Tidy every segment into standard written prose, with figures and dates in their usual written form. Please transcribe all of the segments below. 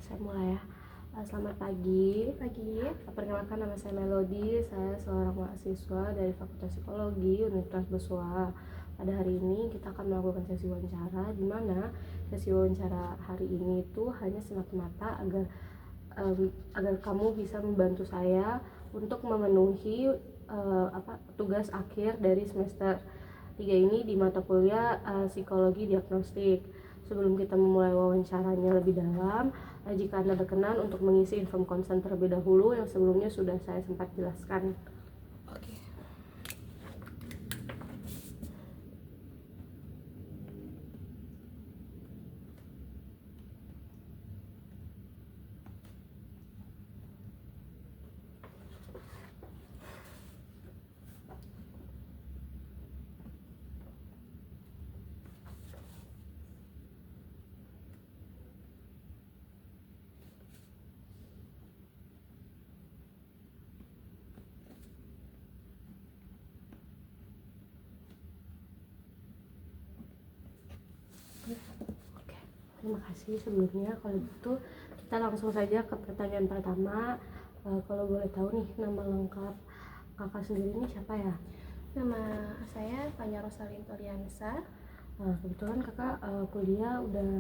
Saya mulai ya. Selamat pagi. Perkenalkan, nama saya Melody. Saya seorang mahasiswa dari Fakultas Psikologi Universitas Besoa. Pada hari ini kita akan melakukan sesi wawancara, di mana sesi wawancara hari ini itu hanya semata-mata agar kamu bisa membantu saya untuk memenuhi tugas akhir dari semester 3 ini di mata kuliah psikologi diagnostik. Sebelum kita memulai wawancaranya lebih dalam, jika Anda berkenan untuk mengisi inform konsen terlebih dahulu yang sebelumnya sudah saya sempat jelaskan. Oke. Oke, terima kasih sebelumnya. Kalau gitu kita langsung saja ke pertanyaan pertama. Kalau boleh tahu nih, nama lengkap kakak sendiri ini siapa ya? Nama saya Fanya Rosalin Toliansa, Kebetulan kakak kuliah udah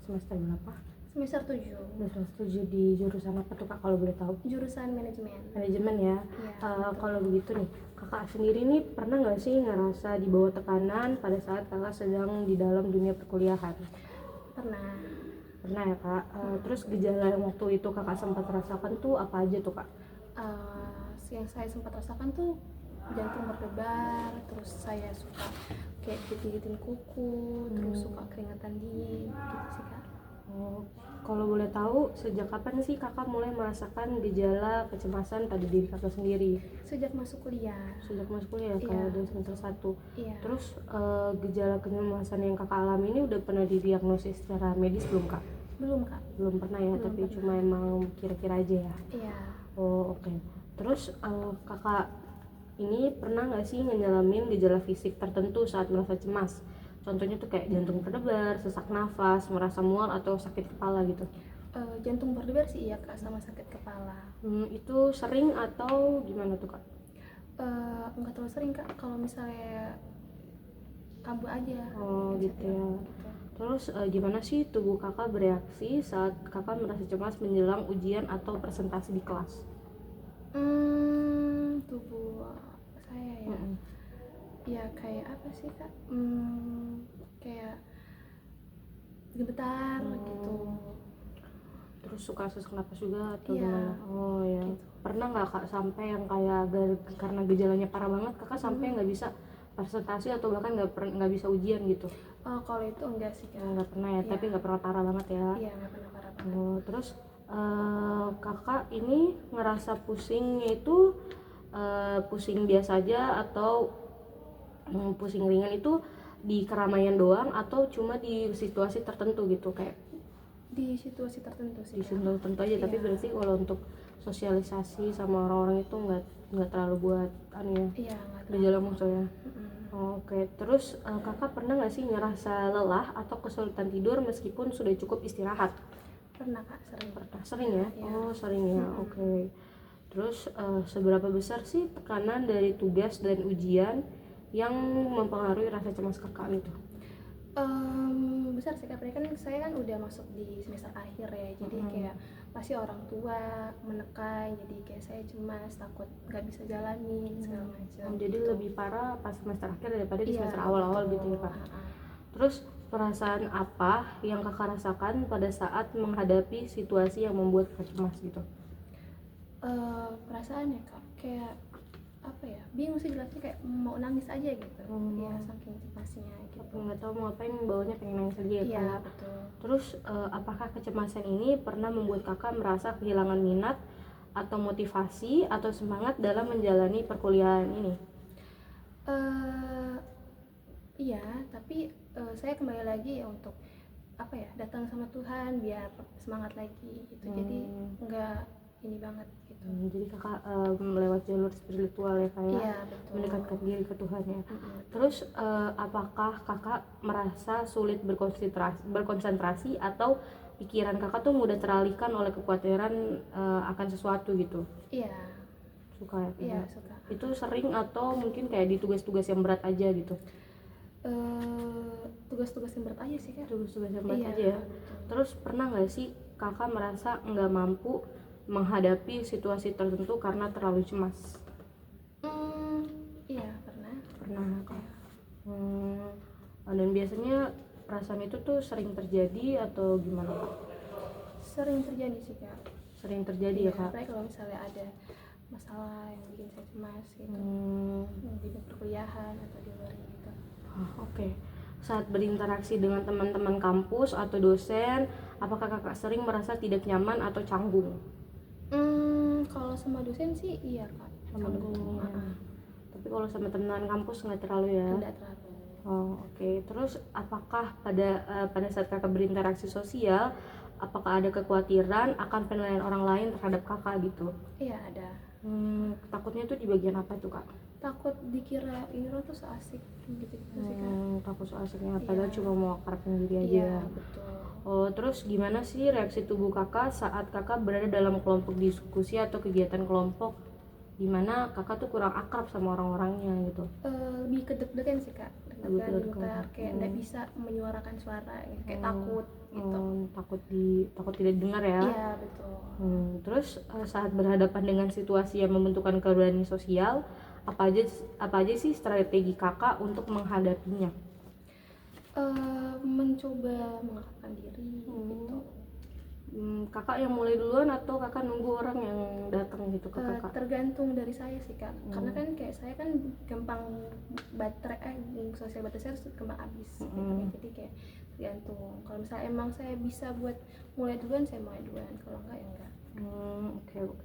semester berapa? semester 7, Semester 7 di jurusan apa tuh kak, kalau boleh tahu? jurusan manajemen. Manajemen ya. Iya, Kalau begitu nih, kakak sendiri nih pernah nggak sih ngerasa di bawah tekanan pada saat kakak sedang di dalam dunia perkuliahan? Pernah. Pernah ya kak. Terus gejala yang waktu itu kakak sempat rasakan tuh apa aja tuh kak? Yang saya sempat rasakan tuh jantung berdebar, terus saya suka kayak gigit-gigitin kuku, terus suka keringetan dingin, gitu sih kak. Kalau boleh tahu, sejak kapan sih kakak mulai merasakan gejala kecemasan pada diri kakak sendiri? Sejak masuk kuliah. Sejak masuk kuliah, Iya. kayak dari semester 1. Iya. Terus gejala kecemasan yang kakak alami ini udah pernah didiagnosis secara medis belum kak? Belum kak. Belum pernah ya, Belum tapi pernah. cuma emang kira-kira aja ya? Iya. Oh oke. Terus kakak ini pernah nggak sih ngalamin gejala fisik tertentu saat merasa cemas? Contohnya tuh kayak jantung berdebar, sesak nafas, merasa mual atau sakit kepala gitu. Jantung berdebar sih iya kak, sama sakit kepala. Itu sering atau gimana tuh kak? Enggak terlalu sering kak, kalau misalnya kambuh aja. Oh gitu ya. Terus gimana sih tubuh kakak bereaksi saat kakak merasa cemas menjelang ujian atau presentasi di kelas? Tubuh saya ya, ya kayak apa sih kak? Kayak gemetar gitu. Terus suka sesak napas juga atau Iya. gimana? Oh ya. Gitu. Pernah nggak kak sampai yang kayak karena gejalanya parah banget kakak sampai nggak bisa presentasi atau bahkan nggak bisa ujian gitu? Kalau itu enggak sih kak. Nggak pernah ya, Iya. tapi nggak pernah parah banget ya? Iya, nggak pernah parah banget. Terus kakak ini ngerasa pusingnya itu pusing biasa aja atau pusing ringan itu di keramaian doang atau cuma di situasi tertentu gitu, kayak Di situasi tertentu sih di kak. situasi tertentu aja? Tapi Iya. berarti kalau untuk sosialisasi sama orang-orang itu nggak terlalu buat ya, Iya, nggak terlalu. gejala maksudnya. Oke, terus kakak pernah nggak sih ngerasa lelah atau kesulitan tidur meskipun sudah cukup istirahat? Pernah kak, sering. Sering ya? Iya. Oh sering ya. Oke. Terus seberapa besar sih tekanan dari tugas dan ujian yang mempengaruhi rasa cemas kakak itu? Besar sih kak, kan saya kan udah masuk di semester akhir ya, jadi kayak pasti orang tua menekan, jadi kayak saya cemas, takut nggak bisa jalanin segala macam. Jadi lebih parah pas semester akhir daripada di Iya, semester awal-awal gitu ya kak? Terus perasaan apa yang kakak rasakan pada saat menghadapi situasi yang membuat kakak cemas gitu? Perasaannya kak, kayak apa ya, bingung sih jelasnya, kayak mau nangis aja gitu. Ya saking cemasnya gitu. Nggak tahu mau ngapain, bawahnya pengen nangis aja ya Iya, kak? betul. Terus apakah kecemasan ini pernah membuat kakak merasa kehilangan minat atau motivasi atau semangat dalam menjalani perkuliahan ini? Iya, tapi saya kembali lagi ya untuk apa ya, datang sama Tuhan biar semangat lagi gitu. Jadi nggak ini banget gitu. Jadi kakak melewat jalur spiritual ya kayak Iya, betul. mendekatkan diri ke Tuhan ya. Terus apakah kakak merasa sulit berkonsentrasi atau pikiran kakak tuh mudah teralihkan oleh kekhawatiran akan sesuatu gitu? Iya. Suka ya? Iya, Kak? suka. Itu sering atau mungkin kayak di tugas-tugas yang berat aja gitu? Tugas-tugas yang berat aja sih Kak. Tugas-tugas yang berat Iya, aja ya. betul. Terus pernah nggak sih kakak merasa nggak mampu menghadapi situasi tertentu karena terlalu cemas? Iya, pernah. Pernah kak. Iya. Dan biasanya perasaan itu tuh sering terjadi atau gimana kak? Sering terjadi sih Kak. Sering terjadi Iya, ya kak? apalagi kalau misalnya ada masalah yang bikin saya cemas gitu, di perkuliahan atau di luar gitu. Oke. Saat berinteraksi dengan teman-teman kampus atau dosen, apakah kakak sering merasa tidak nyaman atau canggung? Kalau sama dosen sih iya Kak, Sama canggung. dosen. Tapi kalau sama teman kampus nggak terlalu ya? Tidak terlalu. Oke. Terus apakah pada saat kakak berinteraksi sosial, apakah ada kekhawatiran akan penilaian orang lain terhadap kakak gitu? Iya, ada. Takutnya tuh di bagian apa tuh kak? Takut dikira ini lo tuh so asik gitu sih Kak. Takut soal asiknya, padahal Iya. cuma mau akrabin diri aja Iya, ya. betul. Terus gimana sih reaksi tubuh kakak saat kakak berada dalam kelompok diskusi atau kegiatan kelompok dimana kakak tuh kurang akrab sama orang-orangnya gitu? Lebih ke deg-degan sih Kak, Lebih ke deg-degan, deg-degan. gemetar, kayak nggak bisa menyuarakan suara gitu, kayak takut gitu. Takut tidak dengar ya. Iya, betul. Terus saat berhadapan dengan situasi yang membentukkan keberanian sosial, apa aja sih strategi kakak untuk menghadapinya? Mencoba mengakrabkan diri gitu. Kakak yang mulai duluan atau kakak nunggu orang yang datang gitu ke kakak? Tergantung dari saya sih Kak, karena kan kayak saya kan gampang sosial baterai saya gampang habis gitu kan. Jadi kayak tergantung, kalau misalnya emang saya bisa buat mulai duluan, saya mulai duluan, kalau enggak ya enggak.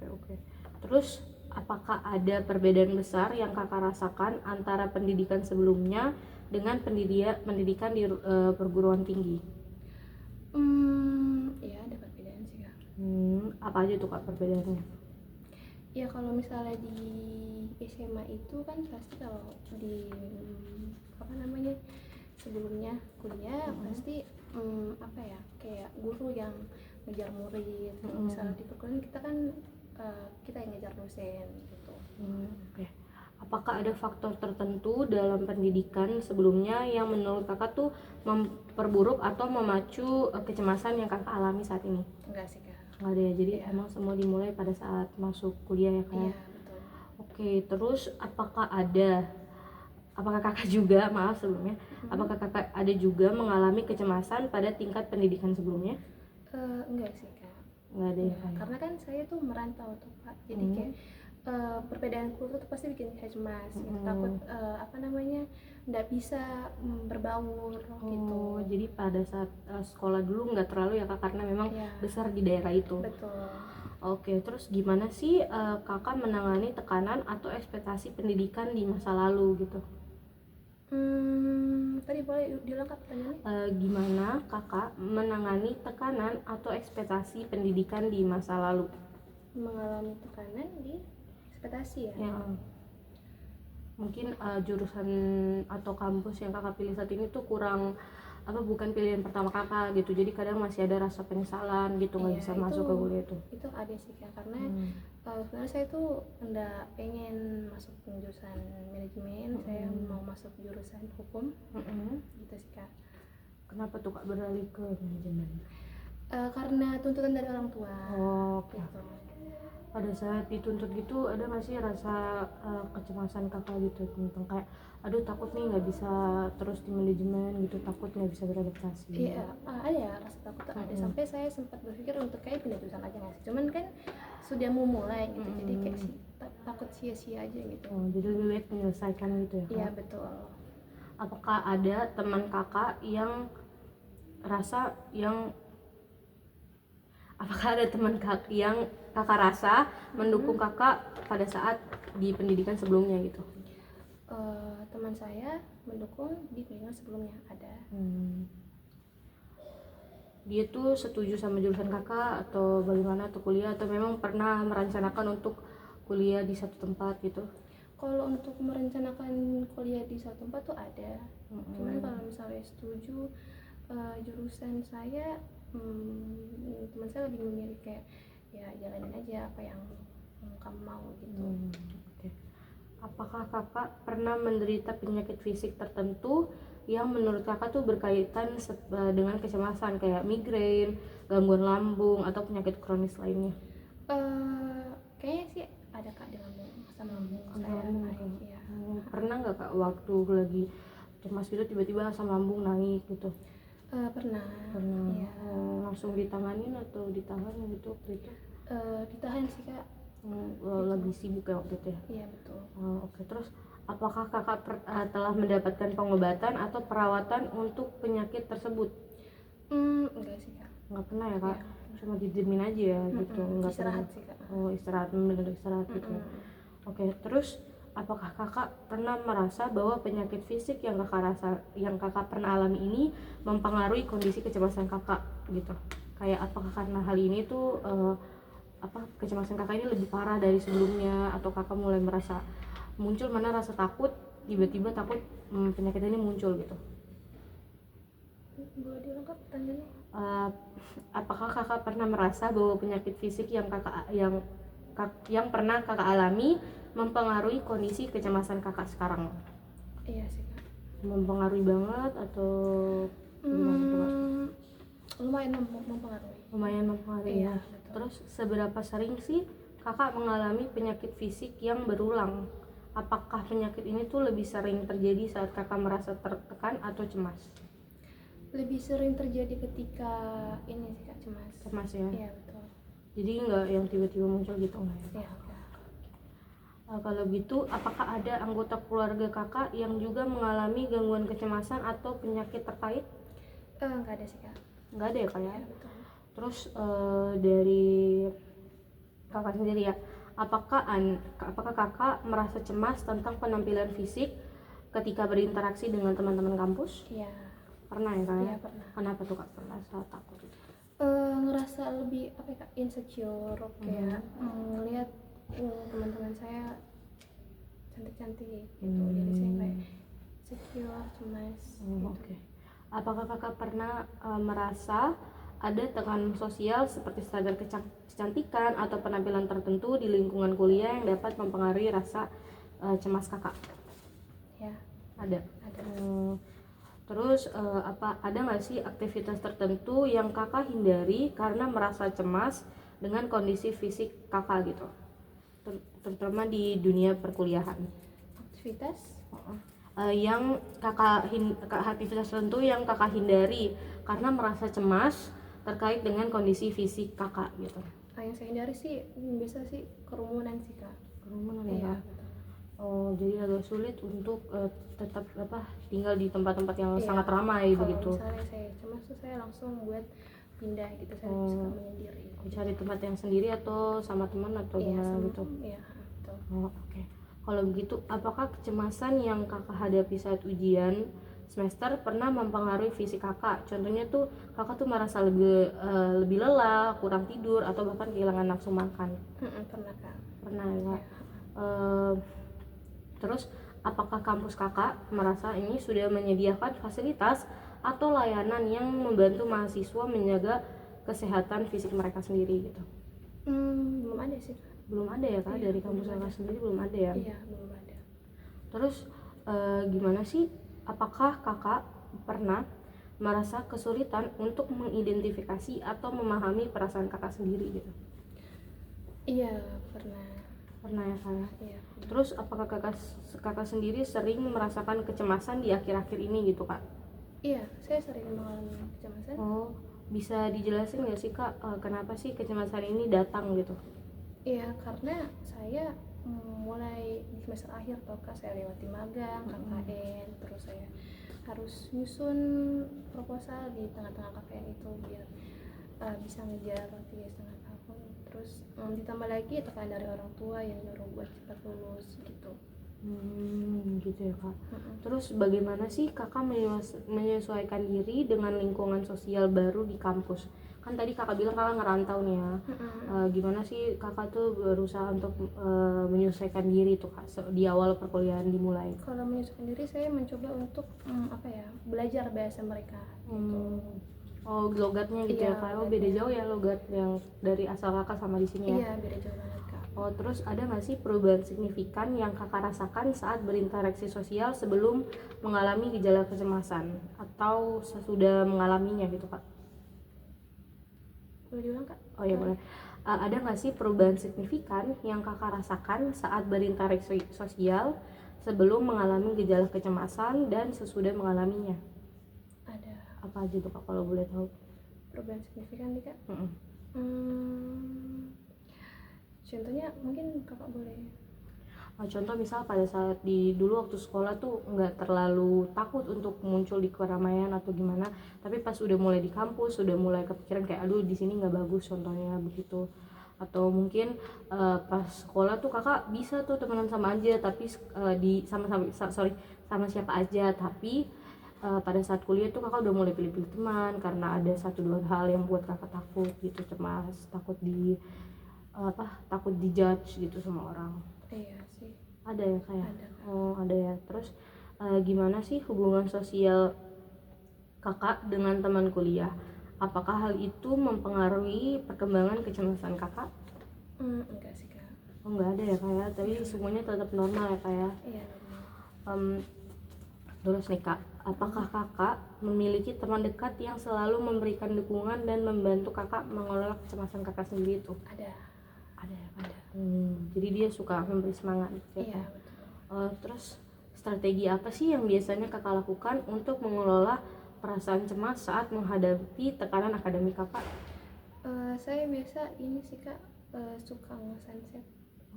Oke. Terus apakah ada perbedaan besar yang kakak rasakan antara pendidikan sebelumnya dengan pendidikan di perguruan tinggi? Ya ada perbedaan sih Kak. Apa aja tuh kak perbedaannya? Ya kalau misalnya di SMA itu kan pasti, kalau di apa namanya sebelumnya kuliah pasti apa ya, kayak guru yang ngejar murid. Misalnya di perkuliahan kita kan kita yang ngejar dosen gitu. Oke. Apakah ada faktor tertentu dalam pendidikan sebelumnya yang menurut kakak tuh memperburuk atau memacu kecemasan yang kakak alami saat ini? Enggak sih Kak. Nggak ada ya, jadi Iya. emang semua dimulai pada saat masuk kuliah ya kak? Iya, betul. Oke, terus apakah kakak juga, maaf sebelumnya, apakah kakak ada juga mengalami kecemasan pada tingkat pendidikan sebelumnya? Enggak sih Kak. Nggak ada ya Enggak, kak? karena kan saya tuh merantau tuh Kak, jadi kayak perbedaan kultur tuh pasti bikin saya cemas gitu. Takut apa namanya nggak bisa berbaur gitu. Jadi pada saat sekolah dulu nggak terlalu ya kak, karena memang Iya. besar di daerah itu. Betul. Oke, terus gimana sih kakak menangani tekanan atau ekspektasi pendidikan di masa lalu gitu? Tadi boleh dilengkap pertanyaannya? Gimana kakak menangani tekanan atau ekspektasi pendidikan di masa lalu? Mengalami tekanan di ekspektasi ya. Ya, mungkin jurusan atau kampus yang kakak pilih saat ini tuh bukan pilihan pertama kakak gitu, jadi kadang masih ada rasa penyesalan gitu, nggak Iya, bisa masuk ke kuliah itu. Itu ada sih Kak, karena sebenarnya saya tuh nggak pengen masuk jurusan manajemen. Saya mau masuk jurusan hukum gitu sih Kak. Kenapa tuh kak beralih ke manajemen? Karena tuntutan dari orang tua. Oke. Gitu. Pada saat dituntut gitu ada nggak sih rasa kecemasan kakak gitu tentang kayak aduh takut nih nggak bisa terus di manajemen gitu, takut nggak bisa beradaptasi? Iya, ada rasa takut tuh ada, sampai saya sempat berpikir untuk kayak pindah jurusan aja nggak sih, cuman kan sudah mau mulai gitu, jadi kayak takut sia-sia aja gitu. Jadi lebih baik menyelesaikan gitu ya kak? Iya, betul. Apakah ada teman kakak yang kakak rasa mendukung kakak pada saat di pendidikan sebelumnya gitu? Teman saya mendukung di pendidikan sebelumnya ada. Dia tuh setuju sama jurusan kakak atau bagaimana, atau kuliah, atau memang pernah merencanakan untuk kuliah di satu tempat gitu? Kalau untuk merencanakan kuliah di satu tempat tuh ada, cuman kalau misalnya setuju jurusan saya teman saya lebih memilih kayak ya jalanin aja apa yang kamu mau gitu. Oke. Apakah kakak pernah menderita penyakit fisik tertentu yang menurut kakak tuh berkaitan dengan kecemasan kayak migrain, gangguan lambung atau penyakit kronis lainnya? Kayaknya sih ada kak dengan asam lambung Asam saya lambung, naik Kak. ya. Pernah nggak kak waktu lagi cemas gitu tiba-tiba asam lambung naik gitu? Pernah. Pernah. Iya. Langsung ditanganin atau ditahan gitu waktu itu? Ditahan sih kak. Lagi sibuk ya waktu itu ya? Iya betul. Oke. Terus apakah kakak telah mendapatkan pengobatan atau perawatan untuk penyakit tersebut? Enggak sih kak. Nggak pernah ya kak? Iya. Cuma didiemin aja ya gitu? Nggak pernah? Istirahat sih kak. Istirahat, bener istirahat gitu ya? Oke. Terus apakah kakak pernah merasa bahwa penyakit fisik yang kakak pernah alami ini mempengaruhi kondisi kecemasan kakak gitu? Kayak apakah karena hal ini tuh kecemasan kakak ini lebih parah dari sebelumnya, atau kakak mulai merasa muncul mana rasa takut, tiba-tiba takut penyakit ini muncul gitu? Boleh dilengkap pertanyaannya? Apakah kakak pernah merasa bahwa penyakit fisik yang pernah kakak alami mempengaruhi kondisi kecemasan kakak sekarang? Iya sih kak. Mempengaruhi banget atau gimana tuh kak? Lumayan mempengaruhi. Lumayan mempengaruhi Iya, ya. betul. Terus seberapa sering sih kakak mengalami penyakit fisik yang berulang? Apakah penyakit ini tuh lebih sering terjadi saat kakak merasa tertekan atau cemas? Lebih sering terjadi ketika ini sih kak, cemas. Cemas ya? Iya betul. Jadi nggak yang tiba-tiba muncul gitu nggak ya? Iya. Kalau gitu, apakah ada anggota keluarga kakak yang juga mengalami gangguan kecemasan atau penyakit terkait? Nggak ada sih kak. Nggak ada ya kak ya? Iya betul. Terus dari kakak sendiri ya, apakah kakak merasa cemas tentang penampilan fisik ketika berinteraksi dengan teman-teman kampus? Iya. Pernah ya kak? Iya pernah. Kenapa tuh kak pernah takut? Ngerasa lebih apa ya kak, insecure kayak ngelihat teman-teman saya cantik-cantik gitu, jadi saya kayak insecure, cemas gitu. Oke. Apakah kakak pernah merasa ada tekanan sosial seperti standar kecantikan atau penampilan tertentu di lingkungan kuliah yang dapat mempengaruhi rasa cemas kakak? Ya. Ada. Ada. Terus ada nggak sih aktivitas tertentu yang kakak hindari karena merasa cemas dengan kondisi fisik kakak gitu, terutama di dunia perkuliahan? Aktivitas Yang aktivitas tertentu yang kakak hindari karena merasa cemas terkait dengan kondisi fisik kakak gitu? yang saya hindari sih biasa sih kerumunan sih kak. Kerumunan ya Iya kak? betul. Jadi agak sulit untuk tetap tinggal di tempat-tempat yang Iya, sangat ramai kalau begitu. misalnya saya cemas tuh saya langsung buat pindah gitu, saya suka menyendiri. Cari tempat yang sendiri atau sama teman atau Iya gimana sama gitu? iya betul. Oke. Kalau begitu, apakah kecemasan yang kakak hadapi saat ujian semester pernah mempengaruhi fisik kakak? Contohnya tuh kakak tuh merasa lebih lelah, kurang tidur, atau bahkan kehilangan nafsu makan? Pernah kak. Pernah ya kak? Ya. Terus apakah kampus kakak merasa ini sudah menyediakan fasilitas atau layanan yang membantu mahasiswa menjaga kesehatan fisik mereka sendiri gitu? Belum ada sih kak. Belum ada ya kak? Iya, Dari kampus kakak sendiri belum ada ya? Iya belum ada. Terus gimana sih, apakah kakak pernah merasa kesulitan untuk mengidentifikasi atau memahami perasaan kakak sendiri gitu? Iya pernah. Pernah ya kak? Iya. Terus apakah kakak sendiri sering merasakan kecemasan di akhir-akhir ini gitu kak? Iya, saya sering mengalami kecemasan. Bisa dijelasin nggak sih kak, kenapa sih kecemasan ini datang gitu? Iya, karena saya mulai di semester akhir toh kak, saya lewati magang, KKN, terus saya harus nyusun proposal di tengah-tengah KKN itu biar bisa ngejar 3,5 tahun. Terus ditambah lagi tekanan dari orang tua yang nyuruh buat cepat lulus gitu. Gitu ya kak. Terus bagaimana sih kakak menyesuaikan diri dengan lingkungan sosial baru di kampus? Kan tadi kakak bilang kakak ngerantau nih ya. Gimana sih kakak tuh berusaha untuk menyesuaikan diri tuh kak di awal perkuliahan dimulai? Kalau menyesuaikan diri saya mencoba untuk belajar bahasa mereka gitu. Oh, logatnya gitu ya Iya, kak. Oh, beda logatnya. jauh ya logat yang dari asal kakak sama di sini ya. Iya, beda jauh banget kak. Oh, terus ada nggak sih perubahan signifikan yang kakak rasakan saat berinteraksi sosial sebelum mengalami gejala kecemasan atau sesudah mengalaminya gitu kak? Boleh diulang kak? Oh ya boleh. Ada nggak sih perubahan signifikan yang kakak rasakan saat berinteraksi sosial sebelum mengalami gejala kecemasan dan sesudah mengalaminya? Ada Apa aja tuh kak kalau boleh tahu? perubahan signifikan nih kak. Mm-mm. Contohnya mungkin kakak boleh. Contoh misal pada saat dulu waktu sekolah tuh nggak terlalu takut untuk muncul di keramaian atau gimana, tapi pas udah mulai di kampus udah mulai kepikiran kayak aduh di sini nggak bagus contohnya begitu. Atau mungkin pas sekolah tuh kakak bisa tuh temenan sama aja tapi di sama siapa aja, tapi pada saat kuliah tuh kakak udah mulai pilih-pilih teman karena ada satu dua hal yang buat kakak takut gitu, cemas, takut dijudge gitu sama orang. Iya sih. Ada ya kayak Ada kak. oh ada ya. Terus gimana sih hubungan sosial kakak dengan teman kuliah, apakah hal itu mempengaruhi perkembangan kecemasan kakak? Enggak sih kak. Oh nggak ada ya kayak, tapi semuanya tetap normal ya kayak. Iya normal. Terus nih kak, apakah kakak memiliki teman dekat yang selalu memberikan dukungan dan membantu kakak mengelola kecemasan kakak sendiri itu? Ada. Ada ya ada. Jadi dia suka memberi semangat gitu ya. Iya betul. Terus strategi apa sih yang biasanya kakak lakukan untuk mengelola perasaan cemas saat menghadapi tekanan akademik kakak? Saya biasa ini sih kak, suka nge-sunset.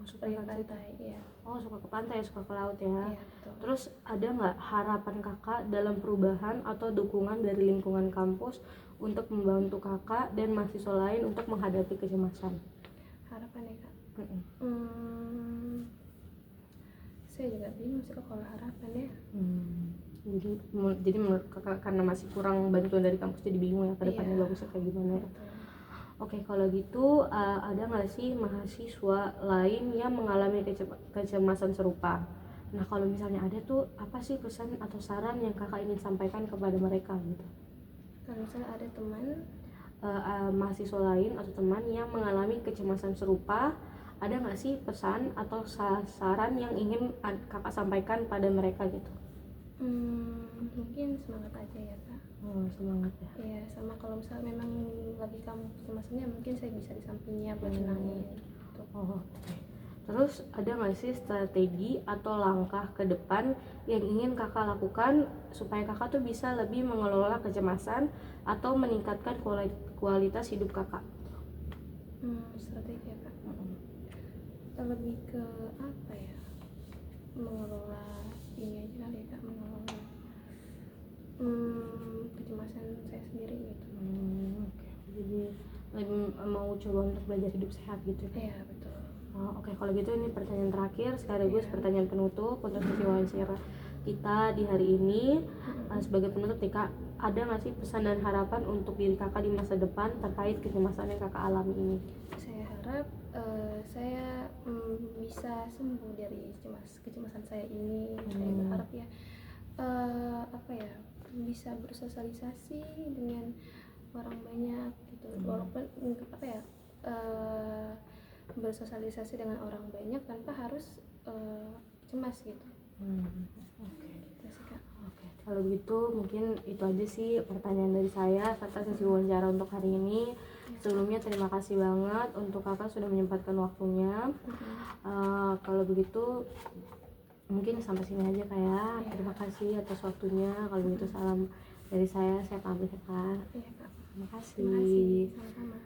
Suka Pergi sunset. pantai. Iya. Suka ke pantai, suka ke laut ya. Iya betul. Terus ada nggak harapan kakak dalam perubahan atau dukungan dari lingkungan kampus untuk membantu kakak dan mahasiswa lain untuk menghadapi kecemasan? Harapan ya kak. Saya juga bingung sih kak kalau harapan ya. Jadi menurut kakak karena masih kurang bantuan dari kampus jadi bingung ya ke depannya. Iya. Bagusnya kayak gimana ya. Betul. Oke, kalau gitu ada nggak sih mahasiswa lain yang mengalami kecemasan serupa? Nah kalau misalnya ada tuh apa sih pesan atau saran yang kakak ingin sampaikan kepada mereka gitu? Kalau misalnya ada teman Mahasiswa lain atau teman yang mengalami kecemasan serupa, ada nggak sih pesan atau saran yang ingin kakak sampaikan pada mereka gitu? mungkin semangat aja ya kak. Semangat ya. Iya, sama kalau misalnya memang lagi kamu kecemasannya mungkin saya bisa di sampingnya buat tenangin gitu. Oke. Terus ada nggak sih strategi atau langkah ke depan yang ingin kakak lakukan supaya kakak tuh bisa lebih mengelola kecemasan atau meningkatkan kualitas hidup kakak? Strategi ya kak. Lebih ke apa ya, mengelola ini aja kali ya kak, mengelola kecemasan saya sendiri gitu. Oke. Jadi lagi mau coba untuk belajar hidup sehat gitu ya? Iya betul. Oke, kalau gitu ini pertanyaan terakhir sekaligus pertanyaan penutup untuk sesi wawancara kita di hari ini. Sebagai penutup nih kak, ada nggak sih pesan dan harapan untuk diri kakak di masa depan terkait kecemasan yang kakak alami ini? Saya harap saya bisa sembuh dari kecemasan saya ini. Saya berharap ya apa ya, bisa bersosialisasi dengan orang banyak gitu. Walaupun apa ya, bersosialisasi dengan orang banyak tanpa harus cemas gitu. Oke. Gitu sih kak. Oke, kalau begitu mungkin itu aja sih pertanyaan dari saya serta sesi wawancara untuk hari ini. Sebelumnya terima kasih banget untuk kakak sudah menyempatkan waktunya. Kalau begitu mungkin sampai sini aja kak ya. Terima kasih atas waktunya. Kalau begitu salam dari saya pamit ya kak. Iya kak. Terima kasih. Terima kasih. Sama-sama.